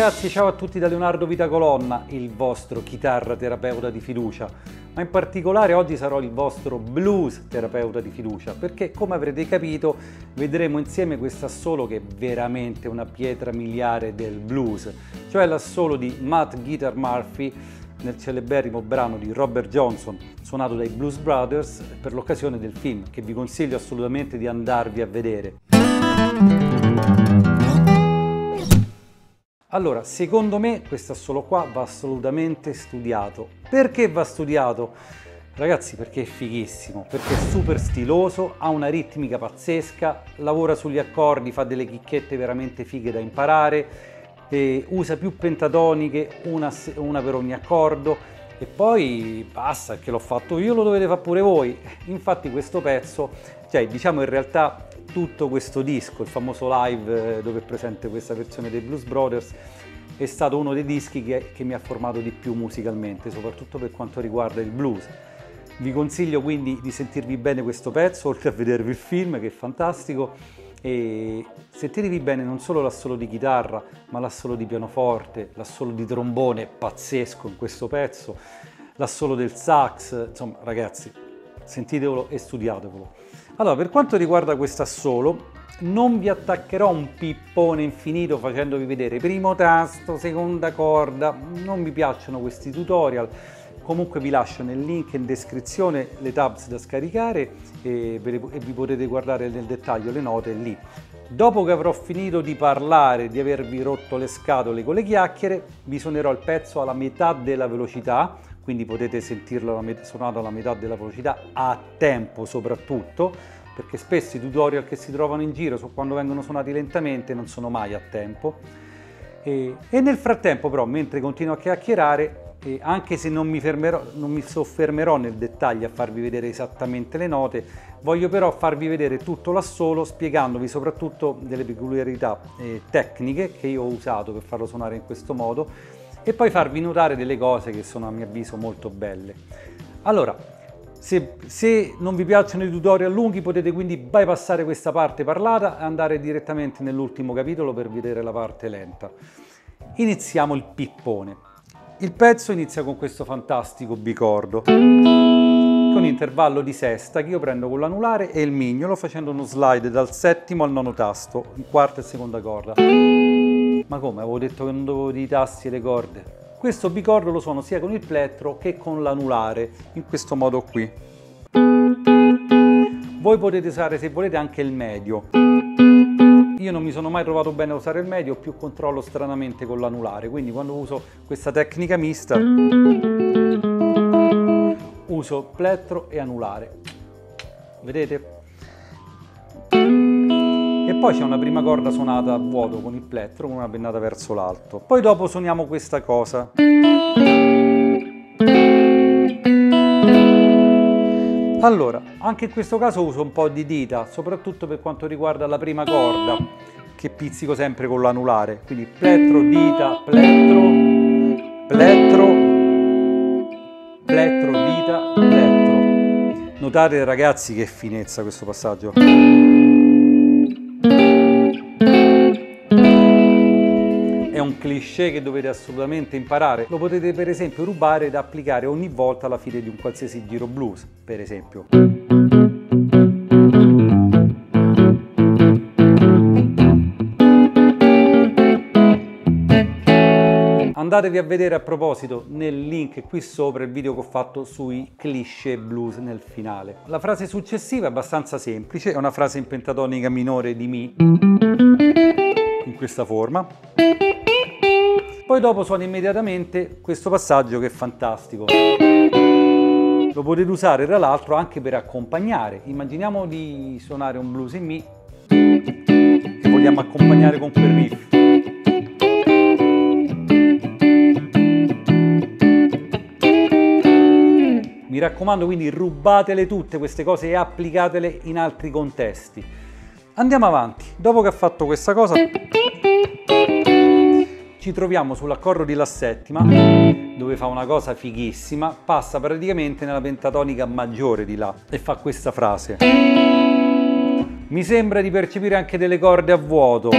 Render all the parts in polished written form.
ragazzi, ciao a tutti da Leonardo Vitacolonna, il vostro chitarra terapeuta di fiducia, ma in particolare oggi sarò il vostro blues terapeuta di fiducia, perché come avrete capito vedremo insieme questo assolo che è veramente una pietra miliare del blues, cioè l'assolo di Matt Guitar Murphy nel celeberrimo brano di Robert Johnson suonato dai Blues Brothers per l'occasione del film, che vi consiglio assolutamente di andarvi a vedere. Allora, secondo me questo assolo qua va assolutamente studiato. Perché va studiato? Ragazzi, perché è fighissimo, perché è super stiloso, ha una ritmica pazzesca, lavora sugli accordi, fa delle chicchette veramente fighe da imparare, usa più pentatoniche, una per ogni accordo, e poi basta, che l'ho fatto io, lo dovete fare pure voi. Infatti questo pezzo, cioè diciamo in realtà tutto questo disco, il famoso live dove è presente questa versione dei Blues Brothers, è stato uno dei dischi che mi ha formato di più musicalmente, soprattutto per quanto riguarda il blues. Vi consiglio quindi di sentirvi bene questo pezzo, oltre a vedervi il film che è fantastico, e sentitevi bene non solo l'assolo di chitarra, ma l'assolo di pianoforte, l'assolo di trombone pazzesco in questo pezzo, l'assolo del sax, insomma ragazzi, sentitevelo e studiatevelo. Allora, per quanto riguarda questo assolo, non vi attaccherò un pippone infinito facendovi vedere primo tasto, seconda corda, non mi piacciono questi tutorial. Comunque vi lascio nel link in descrizione le tabs da scaricare e vi potete guardare nel dettaglio le note lì. Dopo che avrò finito di parlare, di avervi rotto le scatole con le chiacchiere, vi suonerò il pezzo alla metà della velocità, quindi potete sentirlo suonato alla metà della velocità a tempo soprattutto, perché spesso i tutorial che si trovano in giro quando vengono suonati lentamente non sono mai a tempo. E nel frattempo però, mentre continuo a chiacchierare, anche se non mi soffermerò nel dettaglio a farvi vedere esattamente le note, voglio però farvi vedere tutto l'assolo spiegandovi soprattutto delle peculiarità tecniche che io ho usato per farlo suonare in questo modo, e poi farvi notare delle cose che sono a mio avviso molto belle. Allora, se non vi piacciono i tutorial lunghi potete quindi bypassare questa parte parlata e andare direttamente nell'ultimo capitolo per vedere la parte lenta. Iniziamo il pippone. Il pezzo inizia con questo fantastico bicordo, con intervallo di sesta che io prendo con l'anulare e il mignolo facendo uno slide dal settimo al nono tasto, in quarta e seconda corda. Ma come? Avevo detto che non dovevo dire i tasti e le corde. Questo bicordo lo suono sia con il plettro che con l'anulare, in questo modo qui. Voi potete usare, se volete, anche il medio. Io non mi sono mai trovato bene a usare il medio, più controllo stranamente con l'anulare, quindi quando uso questa tecnica mista uso plettro e anulare. Vedete? E poi c'è una prima corda suonata a vuoto con il plettro, con una pennata verso l'alto. Poi dopo suoniamo questa cosa. Allora, anche in questo caso uso un po' di dita, soprattutto per quanto riguarda la prima corda, che pizzico sempre con l'anulare. Quindi plettro, dita, plettro, plettro, plettro, dita, plettro. Notate ragazzi che finezza questo passaggio. È un cliché che dovete assolutamente imparare. Lo potete per esempio rubare ed applicare ogni volta alla fine di un qualsiasi giro blues, per esempio. Andatevi a vedere a proposito nel link qui sopra il video che ho fatto sui cliché blues nel finale. La frase successiva è abbastanza semplice, è una frase in pentatonica minore di Mi, in questa forma. Poi dopo suona immediatamente questo passaggio che è fantastico. Lo potete usare tra l'altro anche per accompagnare. Immaginiamo di suonare un blues in Mi e vogliamo accompagnare con quel riff. Mi raccomando, quindi rubatele tutte queste cose e applicatele in altri contesti. Andiamo avanti. Dopo che ha fatto questa cosa, ci troviamo sull'accordo di La settima, dove fa una cosa fighissima, passa praticamente nella pentatonica maggiore di La e fa questa frase. Mi sembra di percepire anche delle corde a vuoto.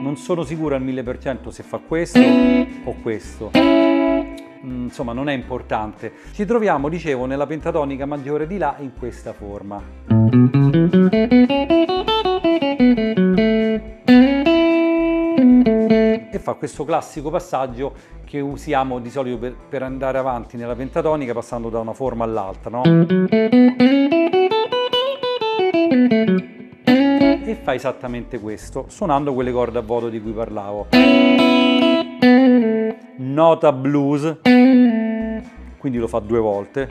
non sono sicuro al 1000% se fa questo o questo. Insomma, non è importante. Ci troviamo, dicevo, nella pentatonica maggiore di La in questa forma. E fa questo classico passaggio che usiamo di solito per andare avanti nella pentatonica passando da una forma all'altra, no? E fa esattamente questo, suonando quelle corde a vuoto di cui parlavo. Nota blues, quindi lo fa 2 volte.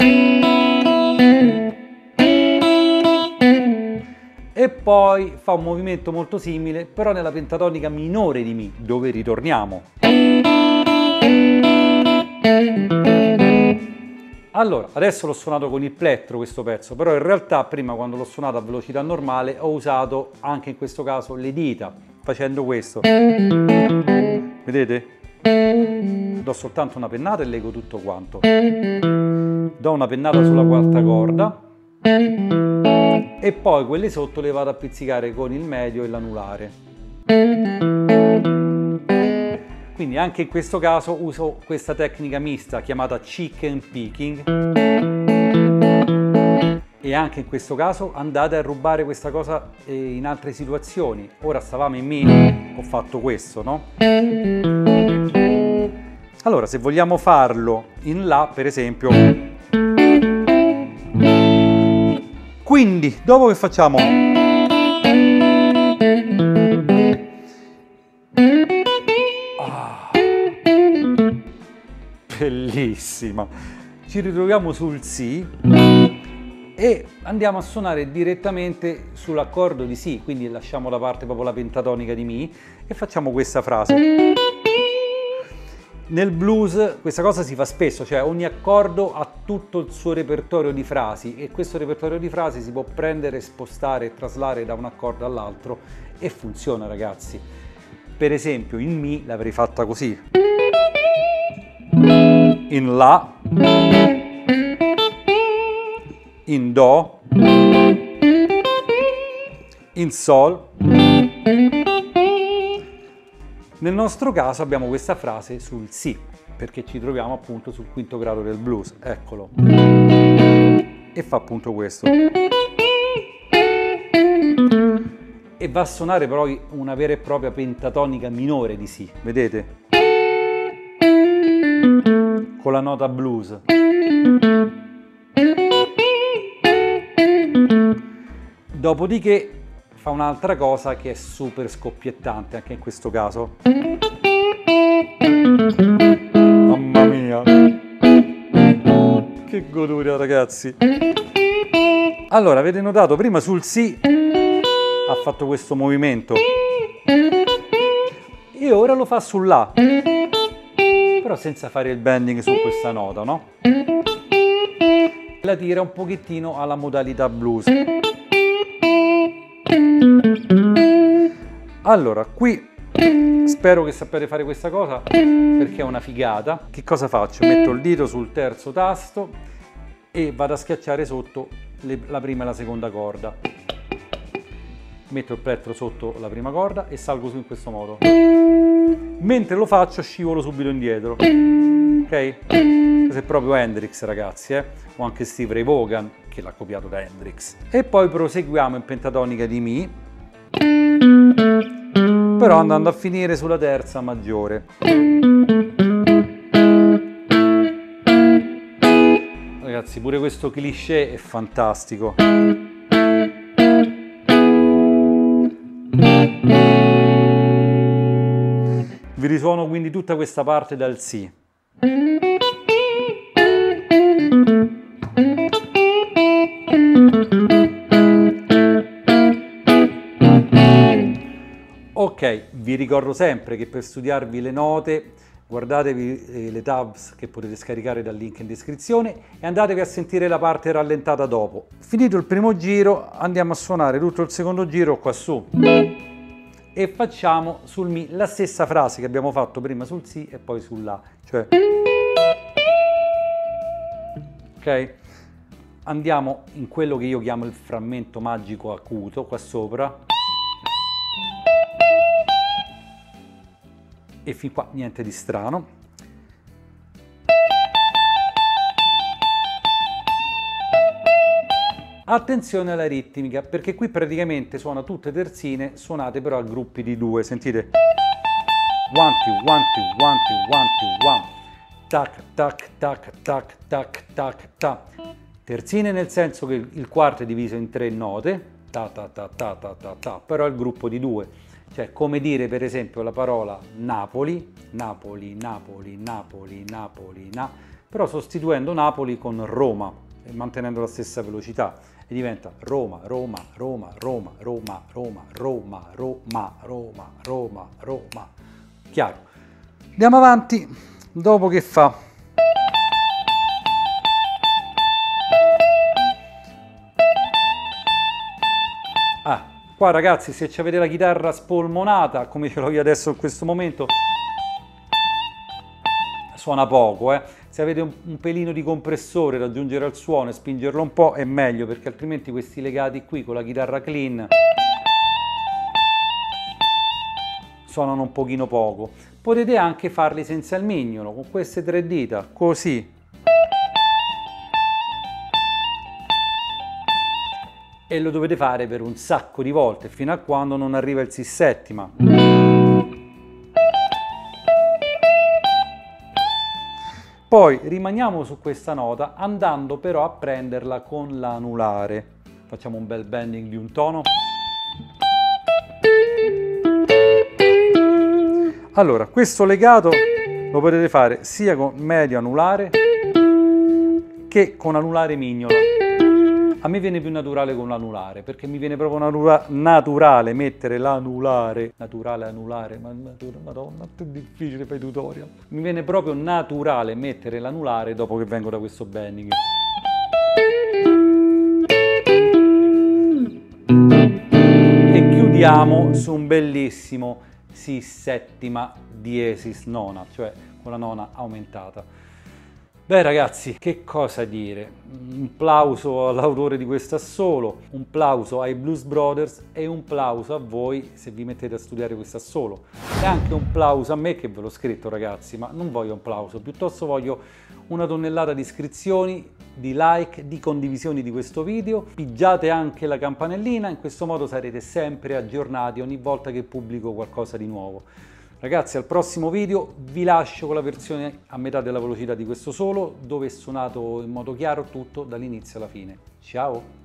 E poi fa un movimento molto simile, però nella pentatonica minore di Mi, dove ritorniamo. Allora, adesso l'ho suonato con il plettro questo pezzo, però in realtà prima, quando l'ho suonato a velocità normale, ho usato anche in questo caso le dita, facendo questo. Vedete? Do soltanto una pennata e leggo tutto quanto. Do una pennata sulla quarta corda e poi quelle sotto le vado a pizzicare con il medio e l'anulare. Quindi anche in questo caso uso questa tecnica mista chiamata chicken picking, e anche in questo caso andate a rubare questa cosa in altre situazioni. Ora stavamo in Mi, ho fatto questo, no? Allora, se vogliamo farlo in La, per esempio, quindi dopo che facciamo bellissima, ci ritroviamo sul Si e andiamo a suonare direttamente sull'accordo di Si, quindi lasciamo da parte proprio la pentatonica di Mi e facciamo questa frase. Nel blues questa cosa si fa spesso, cioè ogni accordo ha tutto il suo repertorio di frasi e questo repertorio di frasi si può prendere, spostare e traslare da un accordo all'altro e funziona, ragazzi. Per esempio in Mi l'avrei fatta così. In La, in Do, in Sol. Nel nostro caso abbiamo questa frase sul Si, perché ci troviamo appunto sul quinto grado del blues, eccolo. E fa appunto questo. E va a suonare però una vera e propria pentatonica minore di Si, vedete? Con la nota blues. Dopodiché fa un'altra cosa che è super scoppiettante anche in questo caso. Mamma mia! Che goduria, ragazzi! Allora, avete notato, prima sul Si ha fatto questo movimento e ora lo fa sul La, però senza fare il bending su questa nota, no? La tira un pochettino alla modalità blues. Allora, qui spero che sappiate fare questa cosa perché è una figata. Che cosa faccio? Metto il dito sul terzo tasto e vado a schiacciare sotto la prima e la seconda corda. Metto il plettro sotto la prima corda e salgo su in questo modo. Mentre lo faccio scivolo subito indietro. Ok? Questo è proprio Hendrix, ragazzi, o anche Steve Ray Vaughan che l'ha copiato da Hendrix. E poi proseguiamo in pentatonica di Mi, però andando a finire sulla terza maggiore. Ragazzi, pure questo cliché è fantastico. Vi risuono quindi tutta questa parte dal Si. Ok, vi ricordo sempre che per studiarvi le note guardatevi le tabs che potete scaricare dal link in descrizione e andatevi a sentire la parte rallentata dopo. Finito il primo giro andiamo a suonare tutto il secondo giro qua su e facciamo sul Mi la stessa frase che abbiamo fatto prima sul Si e poi sul La, cioè ok? Andiamo in quello che io chiamo il frammento magico acuto qua sopra. e fin qua niente di strano. Attenzione alla ritmica, perché qui praticamente suona tutte terzine suonate però a gruppi di 2, sentite? 1, 2, 1, 2, 1, 2, 1, 2, 1, tac, tac, tac, tac, tac, tac, tac. Terzine nel senso che il quarto è diviso in 3 note, ta ta ta ta ta ta ta, però è il gruppo di 2. Cioè, come dire per esempio la parola Napoli, Napoli, Napoli, Napoli, Napoli, però sostituendo Napoli con Roma e mantenendo la stessa velocità e diventa Roma, Roma, Roma, Roma, Roma, Roma, Roma, Roma, Roma, Roma, Roma. Chiaro. Andiamo avanti. Dopo che fa? Qua ragazzi, se avete la chitarra spolmonata, come ce l'ho io adesso in questo momento, suona poco, Se avete un pelino di compressore da aggiungere al suono e spingerlo un po' è meglio, perché altrimenti questi legati qui con la chitarra clean suonano un pochino poco. Potete anche farli senza il mignolo, con queste 3 dita, così. E lo dovete fare per un sacco di volte, fino a quando non arriva il si settima. Poi rimaniamo su questa nota, andando però a prenderla con l'anulare. Facciamo un bel bending di un tono. Allora, questo legato lo potete fare sia con medio anulare che con anulare mignolo. A me viene più naturale con l'anulare, perché mi viene proprio naturale mettere l'anulare. Naturale, anulare, madonna, è difficile fare i tutorial. Mi viene proprio naturale mettere l'anulare dopo che vengo da questo bending. E chiudiamo su un bellissimo si settima diesis nona, cioè con la nona aumentata. Beh ragazzi, che cosa dire? Un plauso all'autore di questo assolo, un plauso ai Blues Brothers e un plauso a voi se vi mettete a studiare questo assolo. E anche un plauso a me che ve l'ho scritto ragazzi, ma non voglio un plauso, piuttosto voglio una tonnellata di iscrizioni, di like, di condivisioni di questo video. Pigiate anche la campanellina, in questo modo sarete sempre aggiornati ogni volta che pubblico qualcosa di nuovo. Ragazzi, al prossimo video vi lascio con la versione a metà della velocità di questo solo, dove è suonato in modo chiaro tutto dall'inizio alla fine. Ciao!